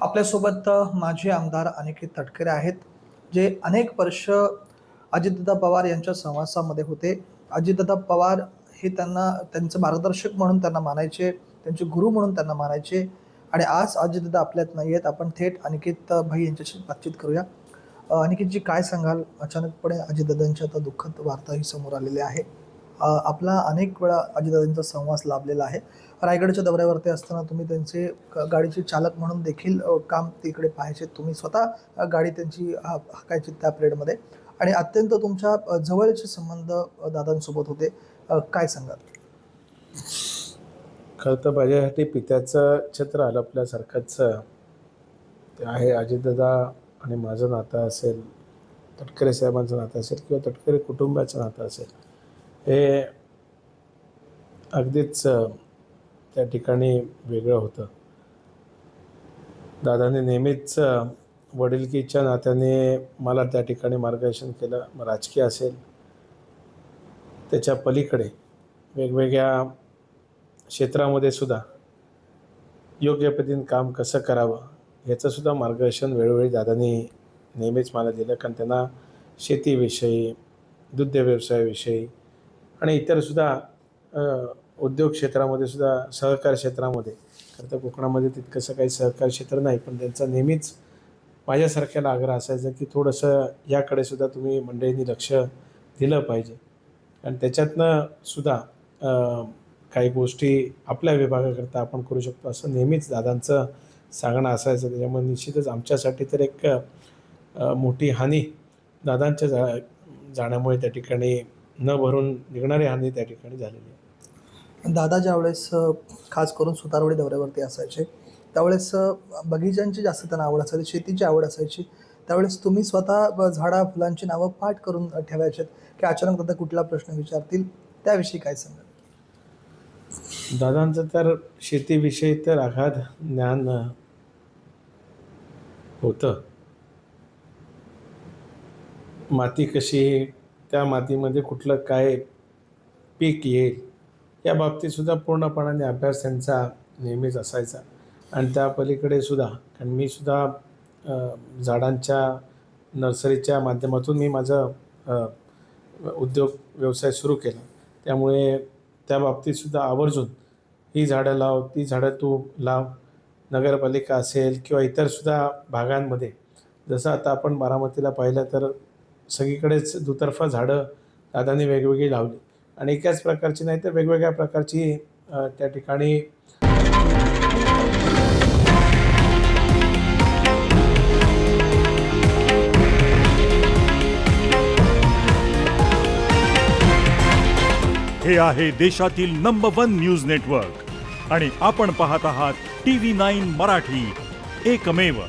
आपल्यासोबत माजी आमदार अनिकेत तटकरे आहेत, जे अनेक वर्ष अजितदादा पवार यांच्या सहवासामध्ये होते. अजितदादा पवार हे त्यांचे मार्गदर्शक म्हणून त्यांना मानायचे, त्यांचे गुरु म्हणून त्यांना मानायचे आणि आज अजितदादा आपल्यात नाही आहेत. आपण थेट अनिकेत भाई यांच्याशी बातचीत करूया. अनिकेतजी, काय सांगाल? अचानकपणे अजितदादांची आता दुःखद वार्ता ही समोर आलेली आहे. आपला अनेक वेळा अजितदादांचा सहवास लाभलेला आहे. रायगडच्या दौऱ्यावरती असताना तुम्ही त्यांचे गाडीचे चालक म्हणून देखील काम तिकडे पाहायचे. तुम्ही स्वतः गाडी त्यांची हाकायची त्या पिरियडमध्ये आणि अत्यंत तुमच्या जवळचे संबंध दादांसोबत होते. काय सांगाल? खरं तर माझ्यासाठी पित्याचं छत्र हलपल्यासारखंच ते आहे. अजितदादा आणि माझं नातं असेल, तटकरे साहेबांचं नातं असेल किंवा तटकरे कुटुंबाचं नातं असेल, हे अगदीच त्या ठिकाणी वेगळं होतं. दादाने नेहमीच वडिलकीच्या नात्याने मला त्या ठिकाणी मार्गदर्शन केलं. मग राजकीय असेल, त्याच्या पलीकडे वेगवेगळ्या क्षेत्रामध्ये सुद्धा योग्य पद्धतीने काम कसं करावं याचंसुद्धा मार्गदर्शन वेळोवेळी दादांनी नेहमीच मला दिलं. कारण त्यांना शेतीविषयी, दुग्ध व्यवसायाविषयी आणि इतरसुद्धा उद्योग क्षेत्रामध्ये सुद्धा, सहकार क्षेत्रामध्ये, खरं तर कोकणामध्ये तितकंसं काही सहकार क्षेत्र नाही, पण त्यांचा नेहमीच माझ्यासारख्याला आग्रह असायचा की थोडंसं याकडे सुद्धा तुम्ही मंडळींनी लक्ष दिलं पाहिजे. आणि त्याच्यातनं सुद्धा काही गोष्टी आपल्या विभागाकरता आपण करू शकतो असं नेहमीच दादांचं सांगणं असायचं. त्याच्यामुळे निश्चितच आमच्यासाठी तर एक मोठी हानी दादांच्या जाण्यामुळे त्या ठिकाणी न भरून निघणारी हानी त्या ठिकाणी झालेली आहे. दादा ज्यावेळेस खास करून सुतारवाडी दौऱ्यावरती असायचे, त्यावेळेस बगीचांची जास्त त्यांना आवड असायची, शेतीची आवड असायची. त्यावेळेस तुम्ही स्वतः झाडा फुलांची नावं पाठ करून ठेवायच्यात की अचानक दादा कुठला प्रश्न विचारतील, त्याविषयी काय सांगाल? दादांचं तर शेतीविषयी तर अगाध ज्ञान होतं. माती कशी, त्या मातीमध्ये कुठलं काय पीक येईल या बाबतीतसुद्धा पूर्णपणाने अभ्यास त्यांचा नेहमीच असायचा. आणि त्या पलीकडे सुद्धा, कारण मी सुद्धा झाडांच्या नर्सरीच्या माध्यमातून मी माझं उद्योग व्यवसाय सुरू केला. त्यामुळे त्या बाबतीतसुद्धा आवर्जून ही झाडं लाव, ती झाडं तू लाव. नगरपालिका असेल किंवा इतरसुद्धा भागांमध्ये, जसं आता आपण बारामतीला पाहिलं तर सगळीकडेच दुतर्फा झाडं दादांनी वेगवेगळी लावली आणि एकाच प्रकारची नाही तर वेगवेगळ्या प्रकारची त्या ठिकाणी हे आहे देशातील नंबर 1 न्यूज नेटवर्क आणि आपण पाहत आहात TV9 मराठी, एकमेव.